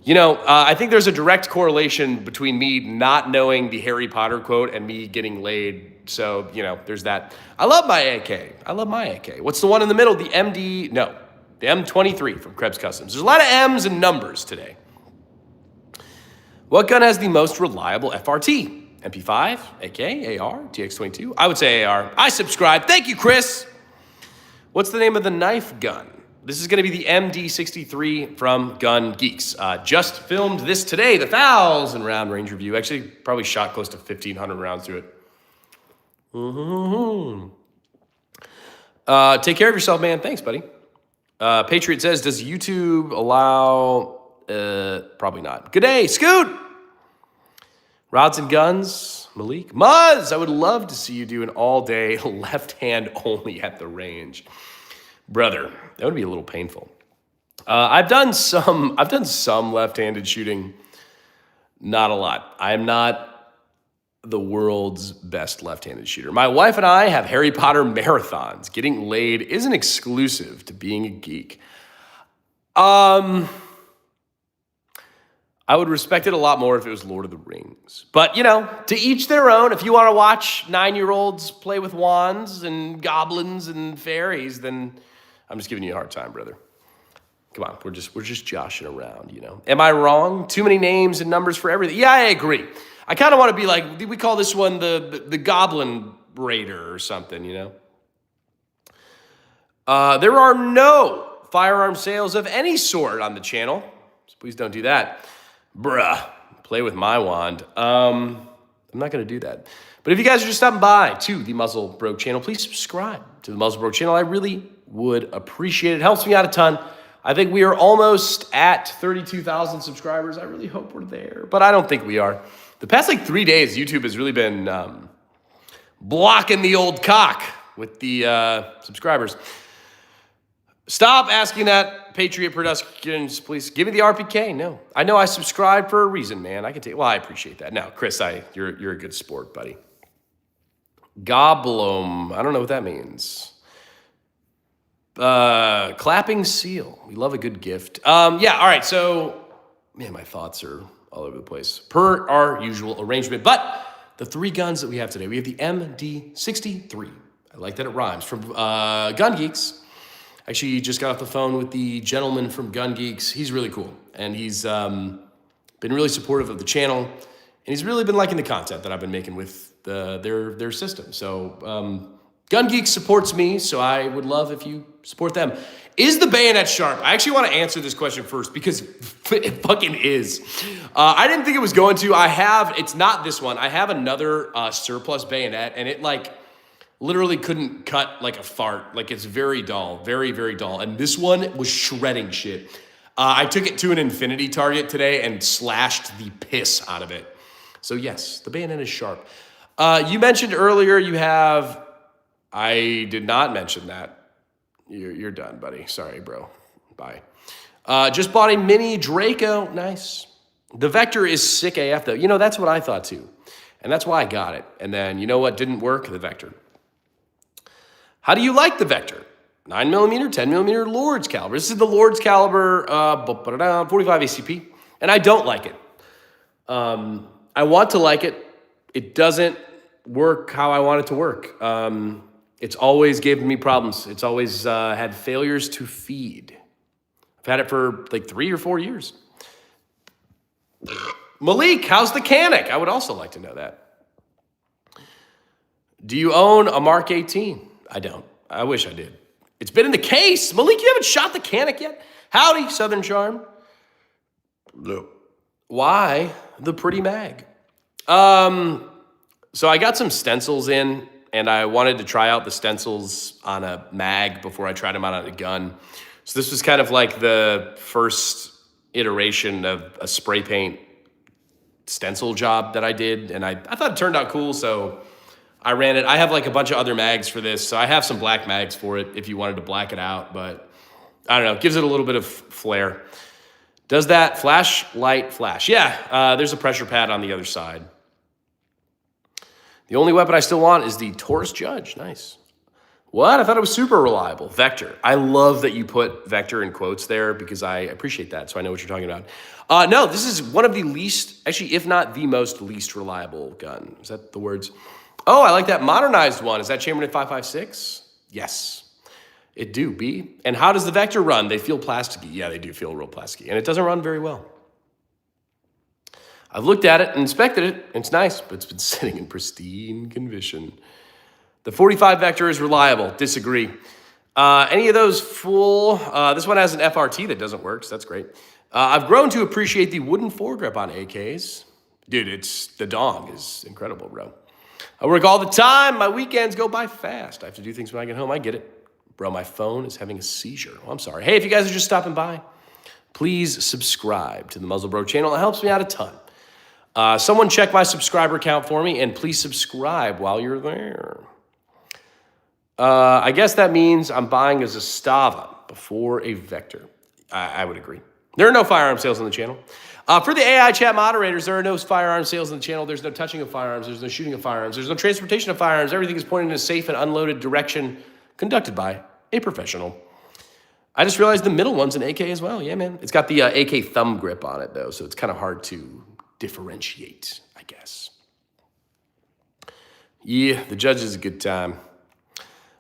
you know, I think there's a direct correlation between me not knowing the Harry Potter quote and me getting laid. So, you know, there's that. I love my AK. I love my AK. What's the one in the middle? The the M23 from Krebs Customs. There's a lot of M's and numbers today. What gun has the most reliable FRT? MP5, AK, AR, TX22? I would say AR. I subscribe. Thank you, Chris. What's the name of the knife gun? This is going to be the MD63 from Gunge Geeks. Just filmed this today, the 1,000 round range review. Actually, probably shot close to 1,500 rounds to it. Take care of yourself, man. Thanks, buddy. Patriot says, does YouTube allow... probably not. Good day, Scoot! Rods and Guns, Malik. Muzz, I would love to see you do an all-day left hand only at the range. Brother, that would be a little painful. I've done some left-handed shooting. Not a lot. I'm not the world's best left-handed shooter. My wife and I have Harry Potter marathons. Getting laid isn't exclusive to being a geek. I would respect it a lot more if it was Lord of the Rings. But, you know, to each their own. If you want to watch 9-year-olds play with wands and goblins and fairies, then I'm just giving you a hard time, brother. Come on, we're just joshing around, you know. Am I wrong? Too many names and numbers for everything. Yeah, I agree. I kind of want to be like, we call this one the Goblin Raider or something, you know. There are no firearm sales of any sort on the channel. So please don't do that. Bruh, play with my wand. I'm not going to do that. But if you guys are just stopping by to the Muzzle Bro channel, please subscribe to the Muzzle Bro channel. I really would appreciate it. It helps me out a ton. I think we are almost at 32,000 subscribers. I really hope we're there, but I don't think we are. The past like 3 days, YouTube has really been blocking the old cock with the subscribers. Stop asking that, Patriot Productions, please. Give me the RPK. No. I know I subscribed for a reason, man. I can take. Well, I appreciate that. No, Chris, you're a good sport, buddy. Goblum. I don't know what that means. Clapping seal. We love a good gift. Yeah, all right. So, man, my thoughts are all over the place. Per our usual arrangement. But the 3 guns that we have today, we have the MD63. I like that it rhymes. From Gunge Geeks. Actually, just got off the phone with the gentleman from Gunge Geeks. He's really cool, and he's been really supportive of the channel, and he's really been liking the content that I've been making with their system. So Gunge Geeks supports me, so I would love if you support them. Is the bayonet sharp? I actually want to answer this question first because it fucking is. I didn't think it was going to. It's not this one. I have another surplus bayonet, and it like literally couldn't cut like a fart. Like it's very dull, very, very dull. And this one was shredding shit. I took it to an infinity target today and slashed the piss out of it. So yes, the bayonet is sharp. You mentioned earlier you have... I did not mention that. You're done, buddy. Sorry, bro. Bye. Just bought a mini Draco. Nice. The Vector is sick AF, though. You know, that's what I thought, too. And that's why I got it. And then, you know what didn't work? The Vector. How do you like the Vector? 9mm, 10mm Lord's caliber. This is the Lord's caliber 45 ACP. And I don't like it. I want to like it. It doesn't work how I want it to work. It's always given me problems. It's always had failures to feed. I've had it for like 3 or 4 years. Malik, how's the Canic? I would also like to know that. Do you own a Mark 18? I don't. I wish I did. It's been in the case. Malik, you haven't shot the Canic yet? Howdy, Southern Charm. No. Why the pretty mag? So I got some stencils in, and I wanted to try out the stencils on a mag before I tried them out on a gun. So this was kind of like the first iteration of a spray paint stencil job that I did, and I thought it turned out cool, so I ran it. I have like a bunch of other mags for this, so I have some black mags for it if you wanted to black it out, but I don't know, it gives it a little bit of flair. Does that flashlight flash? Yeah, there's a pressure pad on the other side. The only weapon I still want is the Taurus Judge. Nice. What? I thought it was super reliable. Vector. I love that you put Vector in quotes there because I appreciate that, so I know what you're talking about. No, this is one of the least, actually, if not the most least reliable gun. Is that the words? Oh, I like that modernized one. Is that Chamberlain 5.56? Yes. It do, B. And how does the Vector run? They feel plasticky. Yeah, they do feel real plasticky. And it doesn't run very well. I've looked at it and inspected it. It's nice, but it's been sitting in pristine condition. The 45 Vector is reliable. Disagree. Any of those full... this one has an FRT that doesn't work, so that's great. I've grown to appreciate the wooden foregrip on AKs. Dude, the dong is incredible, bro. I work all the time. My weekends go by fast. I have to do things when I get home. I get it. Bro, my phone is having a seizure. Oh, I'm sorry. Hey, if you guys are just stopping by, please subscribe to the Muzzle Bro channel. It helps me out a ton. Someone check my subscriber count for me, and please subscribe while you're there. I guess that means I'm buying a Zastava before a Vector. I would agree. There are no firearm sales on the channel. For the AI chat moderators, there are no firearm sales on the channel. There's no touching of firearms. There's no shooting of firearms. There's no transportation of firearms. Everything is pointed in a safe and unloaded direction conducted by a professional. I just realized the middle one's an AK as well. Yeah, man. It's got the AK thumb grip on it, though, so it's kind of hard to differentiate, I guess. Yeah, the Judge is a good time.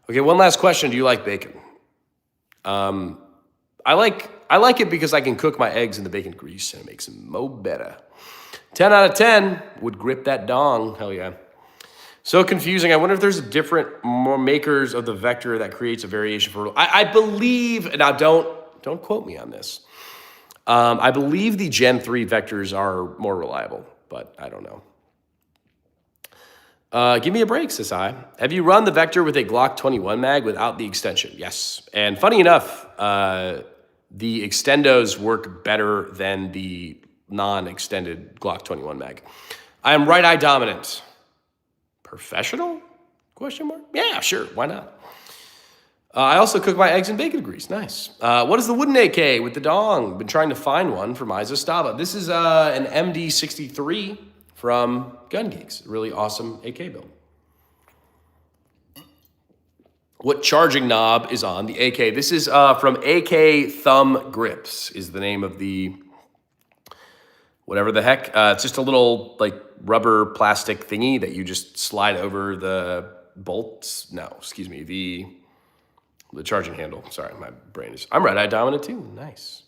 Okay, one last question. Do you like bacon? I like it because I can cook my eggs in the bacon grease and it makes them mo better. 10 out of 10 would grip that dong. Hell yeah. So confusing. I wonder if there's different makers of the Vector that creates a variation for... I believe, now don't quote me on this. I believe the Gen 3 Vectors are more reliable, but I don't know. Give me a break, says I. Have you run the Vector with a Glock 21 mag without the extension? Yes. And funny enough, the extendos work better than the non-extended Glock 21 mag. I am right eye dominant. Professional? Question mark? Yeah, sure. Why not? I also cook my eggs in bacon grease. Nice. What is the wooden AK with the dong? Been trying to find one for my Zastava. This is an MD63 from Gunge Geeks. Really awesome AK build. What charging knob is on the AK? This is from AK Thumb Grips is the name of the whatever the heck. It's just a little like rubber plastic thingy that you just slide over the bolts. No, excuse me, the charging handle. Sorry, my brain is... I'm red-eye dominant too. Nice.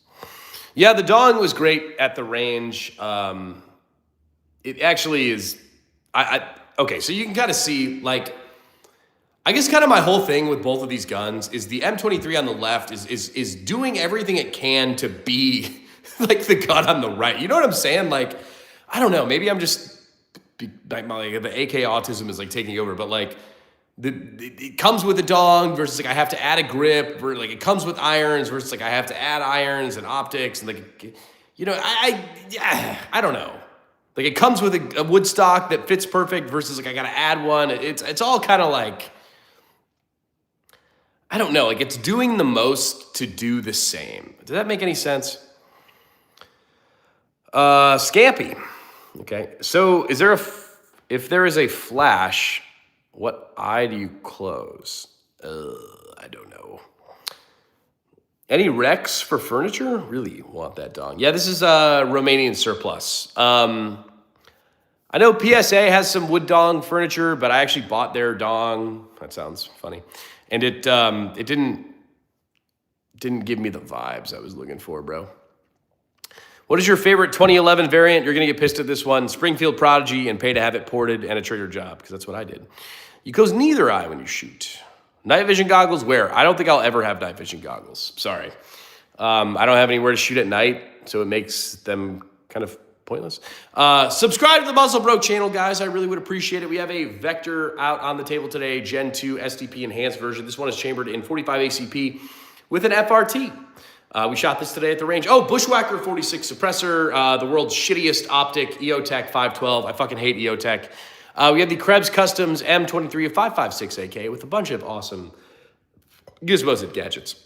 Yeah, the dong was great at the range. It actually is... Okay, so you can kind of see, like... I guess kind of my whole thing with both of these guns is the M23 on the left is doing everything it can to be like the gun on the right. You know what I'm saying? Like, I don't know. Maybe I'm just like the AK autism is like taking over, but like it comes with a dong versus like I have to add a grip, or like it comes with irons versus like I have to add irons and optics and like, you know, I don't know. Like it comes with a wood stock that fits perfect versus like I got to add one. It's all kind of like, I don't know, like it's doing the most to do the same. Does that make any sense? Scampy. Okay, so if there is a flash, what eye do you close? I don't know. Any Rex for furniture? Really want that dong. Yeah, this is Romanian surplus. I know PSA has some wood dong furniture, but I actually bought their dong. That sounds funny. And it didn't give me the vibes I was looking for, bro. What is your favorite 2011 variant? You're going to get pissed at this one. Springfield Prodigy and pay to have it ported and a trigger job, because that's what I did. You close neither eye when you shoot. Night vision goggles, where? I don't think I'll ever have night vision goggles. Sorry. I don't have anywhere to shoot at night, so it makes them kind of pointless. Subscribe to the Muzzle Broke channel, guys. I really would appreciate it. We have a Vector out on the table today, Gen 2 SDP enhanced version. This one is chambered in 45 ACP with an FRT. We shot this today at the range. Oh, Bushwhacker 46 suppressor, the world's shittiest optic, EOTech 512. I fucking hate EOTech. We have the Krebs Customs M23 of 556 AK with a bunch of awesome gizmos and gadgets.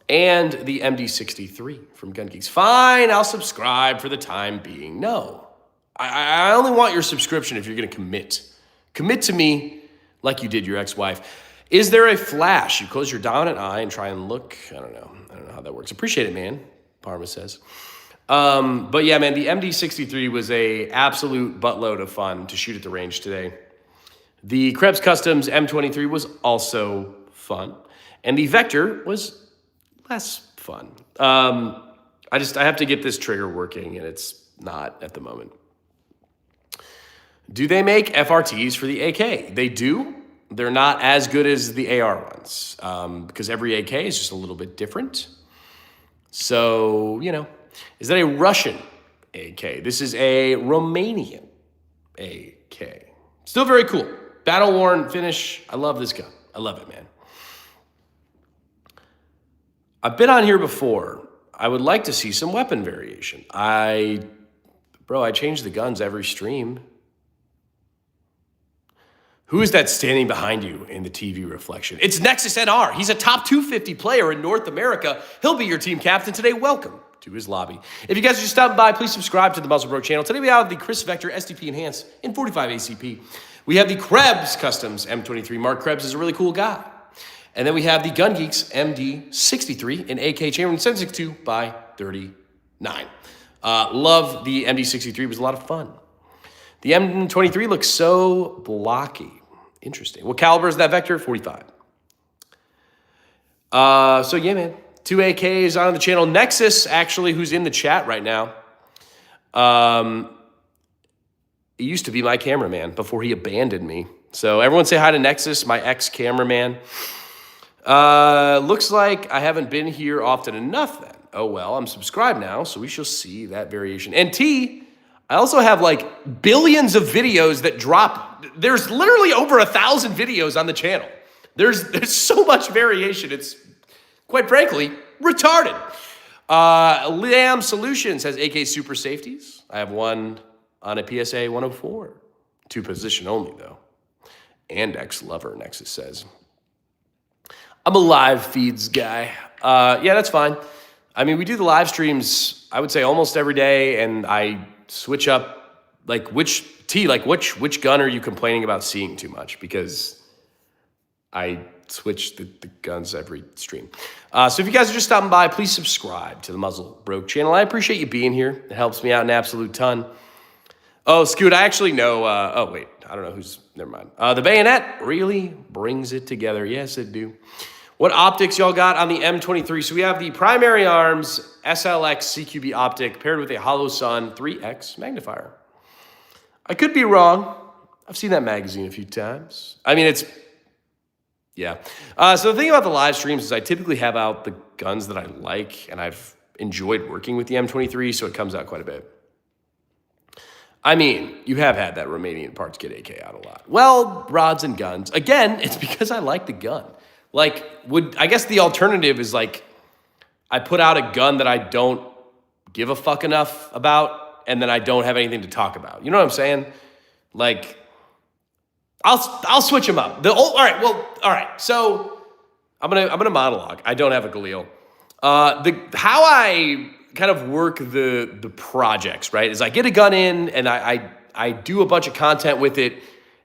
And the MD63 from Gunge Geeks. Fine, I'll subscribe for the time being. No, I only want your subscription if you're going to commit. Commit to me like you did your ex-wife. Is there a flash? You close your dominant eye and try and look. I don't know how that works. Appreciate it, man, Parma says. But yeah, man, the MD63 was a absolute buttload of fun to shoot at the range today. The Krebs Customs M23 was also fun. And the Vector was less fun. I have to get this trigger working, and it's not at the moment. Do they make FRTs for the AK? They do. They're not as good as the AR ones, because every AK is just a little bit different. So, you know, is that a Russian AK? This is a Romanian AK. Still very cool. Battle-worn finish. I love this gun. I love it, man. I've been on here before. I would like to see some weapon variation. I change the guns every stream. Who is that standing behind you in the TV reflection? It's Nexus NR. He's a top 250 player in North America. He'll be your team captain today. Welcome to his lobby. If you guys are just stopping by, please subscribe to the Muzzle Broke channel. Today we have the Chris Vector SDP Enhanced in 45 ACP. We have the Krebs Customs M23. Mark Krebs is a really cool guy. And then we have the Gunge Geeks MD63 in AK chamber 762 by 39. Love the MD63. It was a lot of fun. The M23 looks so blocky. Interesting. What caliber is that Vector? 45. So yeah, man. 2 AKs on the channel. Nexus, actually, who's in the chat right now. He used to be my cameraman before he abandoned me. So everyone say hi to Nexus, my ex-cameraman. Looks like I haven't been here often enough then. Oh, well, I'm subscribed now, so we shall see that variation. And T, I also have like billions of videos that drop. There's literally over 1,000 videos on the channel. There's so much variation. It's, quite frankly, retarded. Lamb Solutions has AK Super Safeties. I have one on a PSA 104. 2 position only, though. And ex-lover, Nexus says. I'm a live feeds guy. Yeah, that's fine. I mean, we do the live streams, I would say almost every day, and I switch up, like, which gun are you complaining about seeing too much? Because I switch the guns every stream. So if you guys are just stopping by, please subscribe to the Muzzle Broke channel. I appreciate you being here. It helps me out an absolute ton. Oh, Scoot, I actually know, oh, wait, I don't know who's, never mind. The bayonet really brings it together. Yes, it do. What optics y'all got on the M23? So we have the primary arms SLX CQB optic paired with a Hollow Sun 3X magnifier. I could be wrong. I've seen that magazine a few times. I mean, it's Yeah. So the thing about the live streams is I typically have out the guns that I like, and I've enjoyed working with the M23, so it comes out quite a bit. I mean, you have had that Romanian parts kit AK out a lot. Well, rods and guns. Again, it's because I like the gun. Like, I guess the alternative is like, I put out a gun that I don't give a fuck enough about, and then I don't have anything to talk about. You know what I'm saying? Like, I'll switch them up. All right. So I'm gonna monologue. I don't have a Galil. How I kind of work the projects, right, is I get a gun in and I do a bunch of content with it,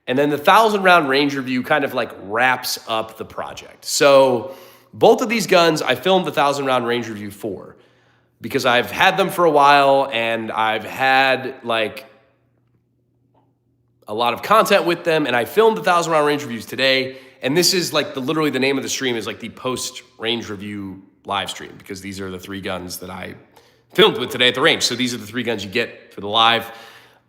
and then the 1,000-round range review kind of like wraps up the project. So both of these guns I filmed the 1,000-round range review for, because I've had them for a while and I've had like a lot of content with them, and I filmed the 1,000-round range reviews today, and this is like literally the name of the stream is like the post range review live stream, because these are the 3 guns that I filmed with today at the range. So these are the 3 guns you get for the live.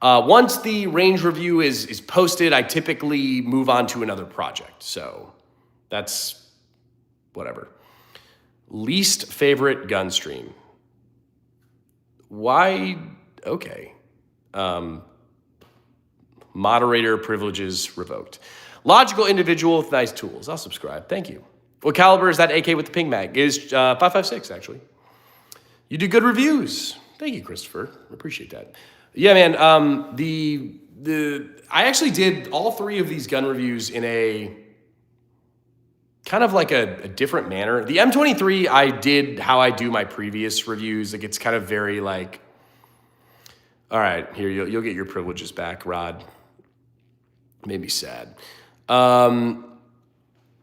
Once the range review is posted, I typically move on to another project. So that's whatever. Least favorite gun stream. Why? Okay. Moderator privileges revoked. Logical individual with nice tools. I'll subscribe. Thank you. What caliber is that AK with the ping mag? It is 5.56, actually. You do good reviews. Thank you, Christopher. Appreciate that. Yeah, man. I actually did all 3 of these gun reviews in a kind of like a different manner. The M23, I did how I do my previous reviews. Like, it's kind of very like, all right, here, you'll get your privileges back, Rod. Made me sad. The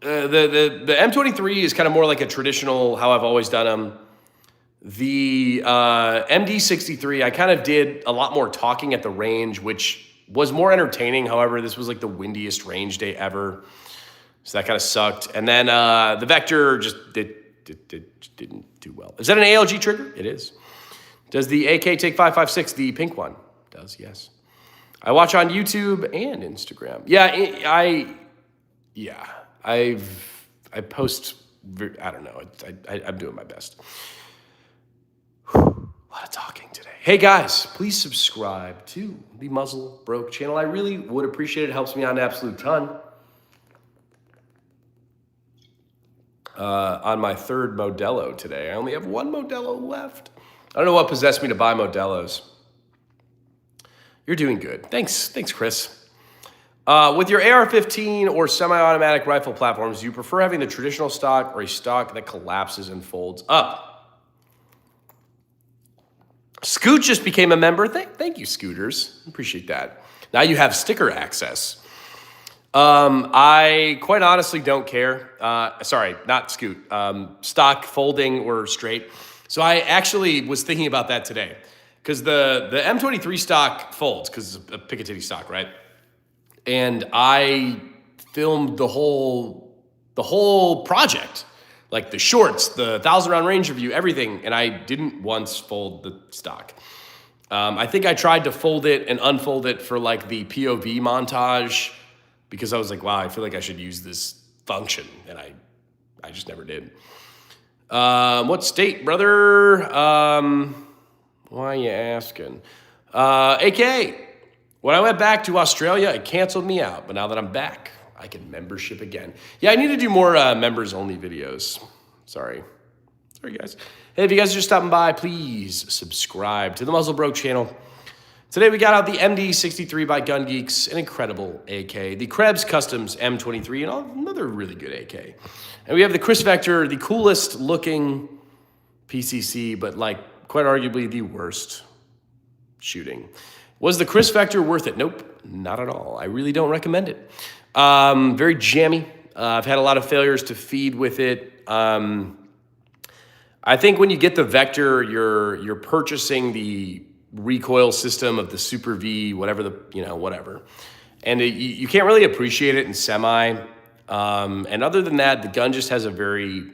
M23 is kind of more like a traditional, how I've always done them. The MD63, I kind of did a lot more talking at the range, which was more entertaining. However, this was like the windiest range day ever, so that kind of sucked. And then the Vector just didn't do well. Is that an ALG trigger? It is. Does the AK take 5.56? The pink one does, yes. I watch on YouTube and Instagram. Yeah, I post. I don't know. I'm doing my best. A lot of talking today. Hey guys, please subscribe to the Muzzle Broke channel. I really would appreciate it. It helps me out an absolute ton. On my 3rd Modelo today. I only have 1 Modelo left. I don't know what possessed me to buy Modelos. You're doing good. Thanks, Chris. With your AR-15 or semi-automatic rifle platforms, do you prefer having the traditional stock or a stock that collapses and folds up? Scoot just became a member. Thank you, Scooters. Appreciate that. Now you have sticker access. I quite honestly don't care. Sorry, not Scoot. Stock, folding, or straight. So I actually was thinking about that today, because the M23 stock folds because it's a Picatinny stock, right? And I filmed the whole project, like the shorts, the 1,000-round range review, everything, and I didn't once fold the stock. I think I tried to fold it and unfold it for like the POV montage, because I was like, wow, I feel like I should use this function, and I just never did. What state, brother? Why are you asking? AK, when I went back to Australia, it canceled me out, but now that I'm back, I can membership again. Yeah, I need to do more members-only videos. Sorry, guys. Hey, if you guys are just stopping by, please subscribe to the Muzzle Broke channel. Today we got out the MD63 by Gunge Geeks, an incredible AK. The Krebs Customs M23, and another really good AK. And we have the Chris Vector, the coolest looking PCC, but like quite arguably the worst shooting. Was the Chris Vector worth it? Nope, not at all. I really don't recommend it. Very jammy. I've had a lot of failures to feed with it. I think when you get the Vector, you're purchasing the recoil system of the Super V, whatever whatever. And you can't really appreciate it in semi. And other than that, the gun just has a very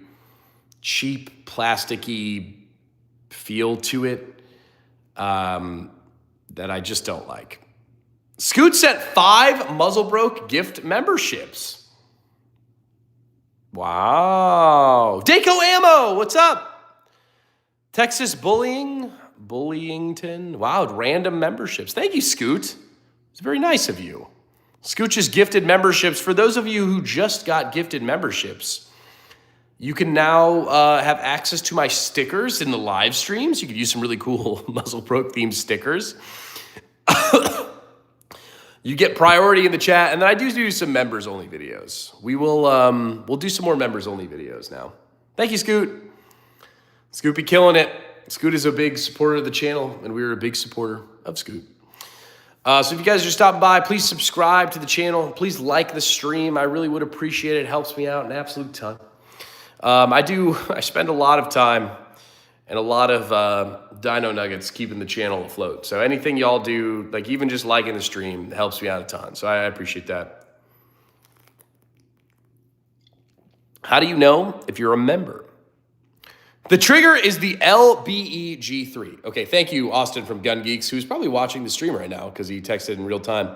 cheap, plasticky feel to it that I just don't like. Scoot sent 5 Muzzle Broke gift memberships. Wow. Daco Ammo, what's up? Texas Bullyington. Wow, random memberships. Thank you, Scoot. It's very nice of you. Scoot just gifted memberships. For those of you who just got gifted memberships, you can now have access to my stickers in the live streams. You could use some really cool Muzzle Broke themed stickers. You get priority in the chat, and then I do some members only videos. We'll do some more members only videos now. Thank you, Scoot. Scoot be killing it. Scoot is a big supporter of the channel, and we're a big supporter of Scoot. So if you guys are stopping by, please subscribe to the channel. Please like the stream. I really would appreciate it. It helps me out an absolute ton. I spend a lot of time and a lot of dino nuggets keeping the channel afloat. So anything y'all do, like even just liking the stream, helps me out a ton. So I appreciate that. How do you know if you're a member? The trigger is the LBE G3. Okay, thank you, Austin from Gunge Geeks, who's probably watching the stream right now because he texted in real time.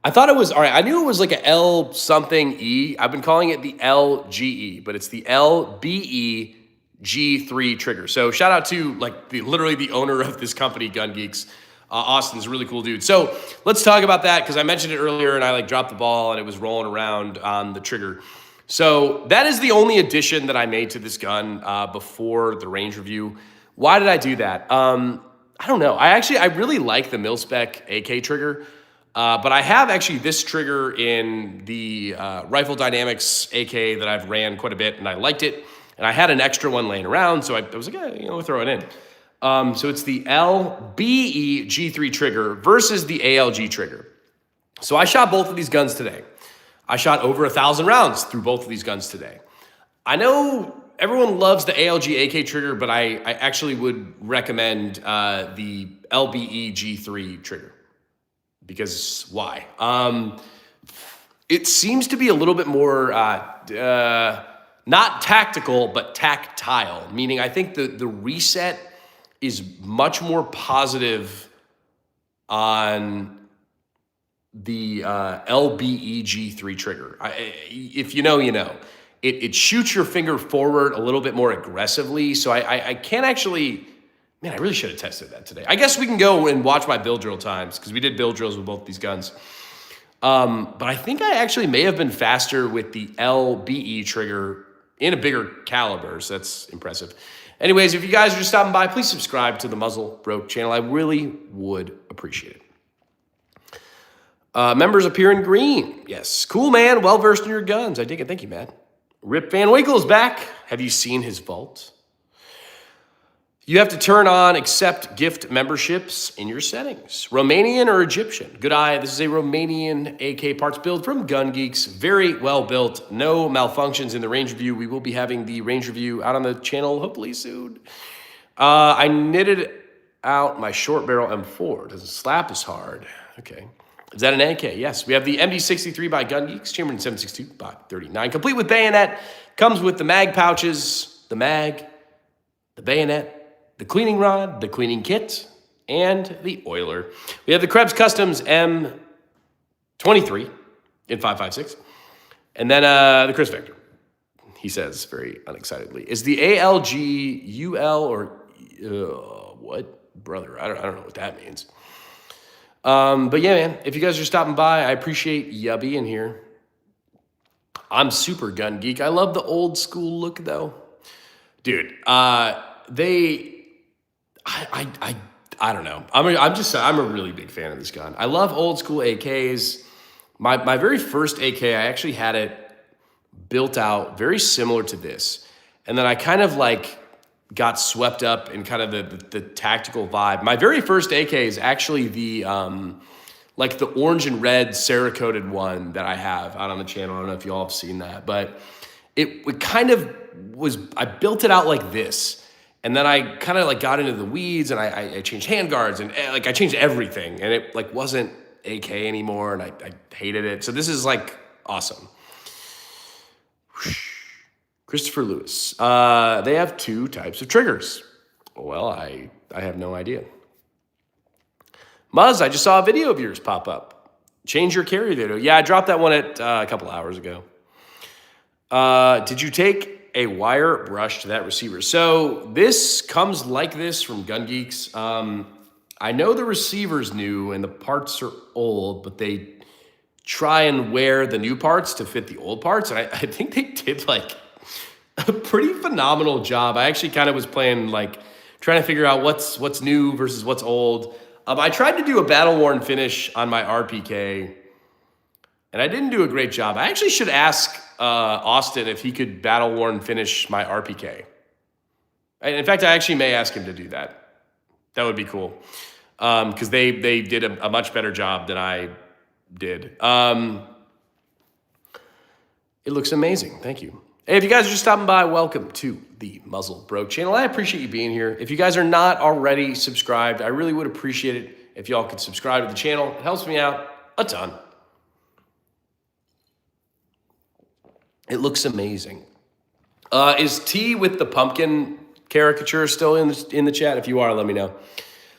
I thought it was, all right, I knew it was like a L something E. I've been calling it the LGE, but it's the LBE G3 trigger. So shout out to like literally the owner of this company, Gunge Geeks. Austin's a really cool dude. So let's talk about that because I mentioned it earlier and I like dropped the ball and it was rolling around on the trigger. So that is the only addition that I made to this gun before the range review. Why did I do that? I don't know. I really like the mil-spec AK trigger. But I have actually this trigger in the Rifle Dynamics AK that I've ran quite a bit, and I liked it. And I had an extra one laying around, so I was like, yeah, we'll throw it in. So it's the LBE G3 trigger versus the ALG trigger. So I shot both of these guns today. I shot over 1,000 rounds through both of these guns today. I know everyone loves the ALG AK trigger, but I actually would recommend the LBE G3 trigger. Because why? It seems to be a little bit more, not tactical, but tactile. Meaning I think the reset is much more positive on the LBE G3 trigger. If you know, you know. It shoots your finger forward a little bit more aggressively. So I can't actually... Man, I really should have tested that today. I guess we can go and watch my build drill times because we did build drills with both these guns. But I think I actually may have been faster with the LBE trigger in a bigger caliber, so that's impressive. Anyways, if you guys are just stopping by, please subscribe to the Muzzle Broke channel. I really would appreciate it. Members appear in green. Yes. Cool, man. Well-versed in your guns. I dig it. Thank you, Matt. Rip Van Winkle is back. Have you seen his vault? You have to turn on accept gift memberships in your settings. Romanian or Egyptian? Good eye. This is a Romanian AK parts build from Gunge Geeks. Very well built. No malfunctions in the range review. We will be having the range review out on the channel hopefully soon. I knitted out my short barrel M4. Doesn't slap as hard. Okay. Is that an AK? Yes. We have the MD63 by Gunge Geeks. Chamberlain 762 by 39. Complete with bayonet. Comes with the mag pouches, the mag, the bayonet, the cleaning rod, the cleaning kit, and the oiler. We have the Krebs Customs M23 in 5.56. And then the Chris Vector, he says very unexcitedly. Is the ALG UL or what? Brother, I don't know what that means. But yeah, man, if you guys are stopping by, I appreciate you being here. I'm super gun geek. I love the old school look though. Dude, I don't know. I'm a really big fan of this gun. I love old school AKs. My very first AK, I actually had it built out very similar to this. And then I kind of like got swept up in kind of the tactical vibe. My very first AK is actually the like the orange and red Cerakoted one that I have out on the channel. I don't know if you all have seen that, but it kind of was, I built it out like this. And then I kind of like got into the weeds and I changed handguards and like I changed everything and it like wasn't AK anymore and I hated it. So this is like awesome. Christopher Lewis. They have two types of triggers. Well, I have no idea. Muzz, I just saw a video of yours pop up. Change your carry video. Yeah, I dropped that one a couple hours ago. Did you take a wire brush to that receiver? So this comes like this from Gunge Geeks. I know the receiver's new and the parts are old, but they try and wear the new parts to fit the old parts. And I think they did like a pretty phenomenal job. I actually kind of was playing like trying to figure out what's new versus what's old. I tried to do a battle-worn finish on my RPK, and I didn't do a great job. I actually should ask Austin if he could battle-worn finish my RPK. And in fact, I actually may ask him to do that. That would be cool, because they did a much better job than I did. It looks amazing. Thank you. Hey, if you guys are just stopping by, welcome to the Muzzle Broke channel. I appreciate you being here. If you guys are not already subscribed, I really would appreciate it if y'all could subscribe to the channel. It helps me out a ton. It looks amazing. Is T with the pumpkin caricature still in the chat? If you are, let me know.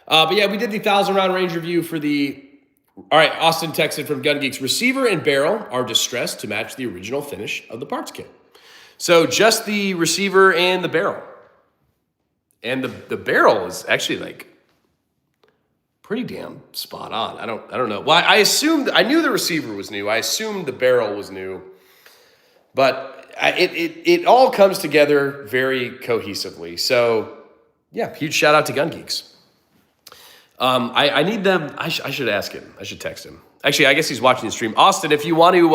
But yeah, we did the 1,000-round range review for the... All right, Austin texted from Gunge Geeks. Receiver and barrel are distressed to match the original finish of the parts kit. So just the receiver and the barrel. And the barrel is actually like pretty damn spot on. I don't know. Well, I knew the receiver was new. I assumed the barrel was new. But it all comes together very cohesively. So yeah, huge shout out to Gunge Geeks. I need them. I should ask him. I should text him. Actually, I guess he's watching the stream. Austin, if you want to,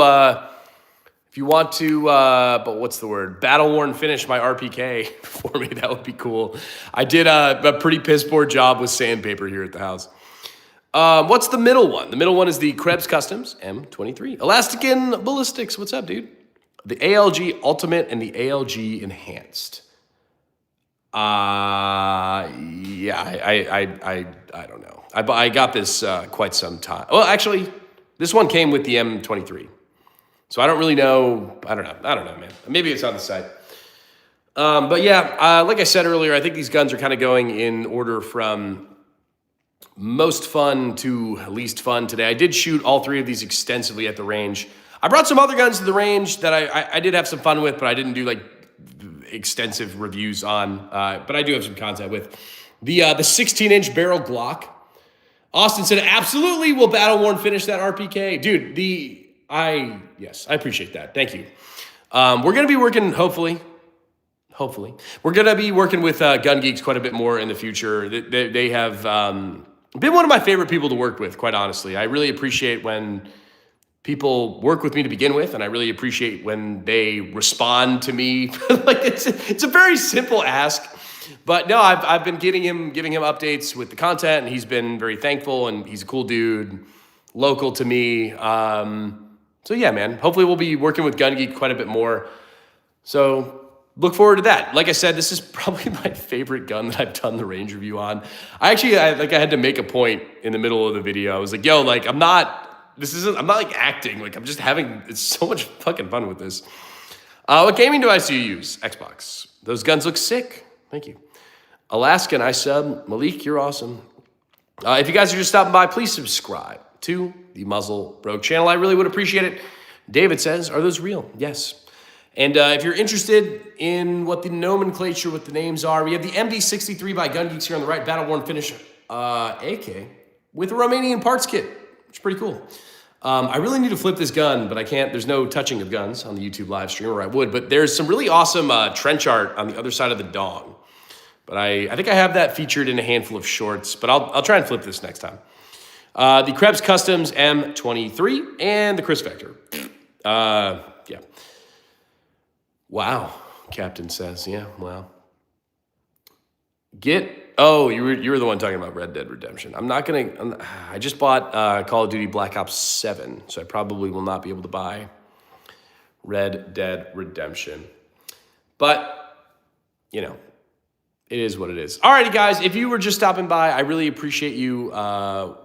but what's the word? Battle-worn finish my RPK for me, that would be cool. I did a pretty piss poor job with sandpaper here at the house. What's the middle one? The middle one is the Krebs Customs M23. Elastican Ballistics. What's up, dude? The ALG Ultimate and the ALG Enhanced. Yeah, I don't know. I got this quite some time. Well, actually, this one came with the M23. So I don't really know. I don't know, man. Maybe it's on the site. But yeah, like I said earlier, I think these guns are kind of going in order from most fun to least fun today. I did shoot all three of these extensively at the range. I brought some other guns to the range that I did have some fun with, but I didn't do like extensive reviews on. But I do have some content with the 16-inch barrel Glock. Austin said, absolutely, will battle-worn finish that RPK. Dude, yes, I appreciate that. Thank you. We're going to be working, hopefully, we're going to be working with Gunge Geeks quite a bit more in the future. They have been one of my favorite people to work with, quite honestly. I really appreciate when people work with me to begin with, and I really appreciate when they respond to me. Like it's a very simple ask, but no, I've been giving him updates with the content, and he's been very thankful, and he's a cool dude, local to me. So yeah, man, hopefully we'll be working with Gunge Geek quite a bit more. So look forward to that. Like I said, this is probably my favorite gun that I've done the range review on. I had to make a point in the middle of the video. I was like, yo, like I'm not like acting, like I'm just it's so much fucking fun with this. What gaming device do you use? Xbox. Those guns look sick. Thank you. Alaskan, I sub. Malik, you're awesome. If you guys are just stopping by, please subscribe to the Muzzle Broke channel. I really would appreciate it. David says, are those real? Yes. And if you're interested in what the nomenclature, what the names are, we have the MD63 by Gunge Geeks here on the right, battle-worn finish AK with a Romanian parts kit, which is pretty cool. I really need to flip this gun, but I can't. There's no touching of guns on the YouTube live stream, or I would. But there's some really awesome trench art on the other side of the dong. But I think I have that featured in a handful of shorts, but I'll try and flip this next time. The Krebs Customs M23 and the Chris Vector. Yeah. Wow, Captain says. Yeah, wow. Oh, you were the one talking about Red Dead Redemption. I just bought Call of Duty Black Ops 7, so I probably will not be able to buy Red Dead Redemption. But, you know, it is what it is. Alrighty, guys, if you were just stopping by, I really appreciate you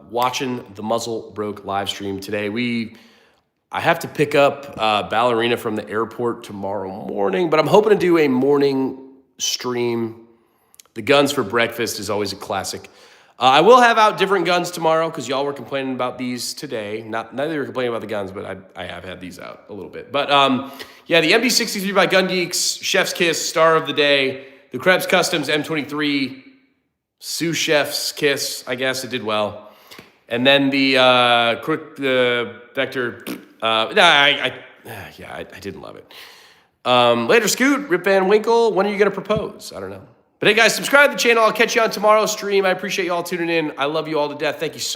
watching the Muzzle Broke live stream today. I have to pick up Ballerina from the airport tomorrow morning, but I'm hoping to do a morning stream. The guns for breakfast is always a classic. I will have out different guns tomorrow because y'all were complaining about these today. Neither were complaining about the guns, but I have had these out a little bit. But yeah, the MD63 by Gunge Geeks, Chef's Kiss, Star of the Day, the Krebs Customs M23, Sous Chef's Kiss, I guess it did well. And then the Vector, I didn't love it. Later, Scoot, Rip Van Winkle, when are you going to propose? I don't know. But hey, guys, subscribe to the channel. I'll catch you on tomorrow's stream. I appreciate you all tuning in. I love you all to death. Thank you so much.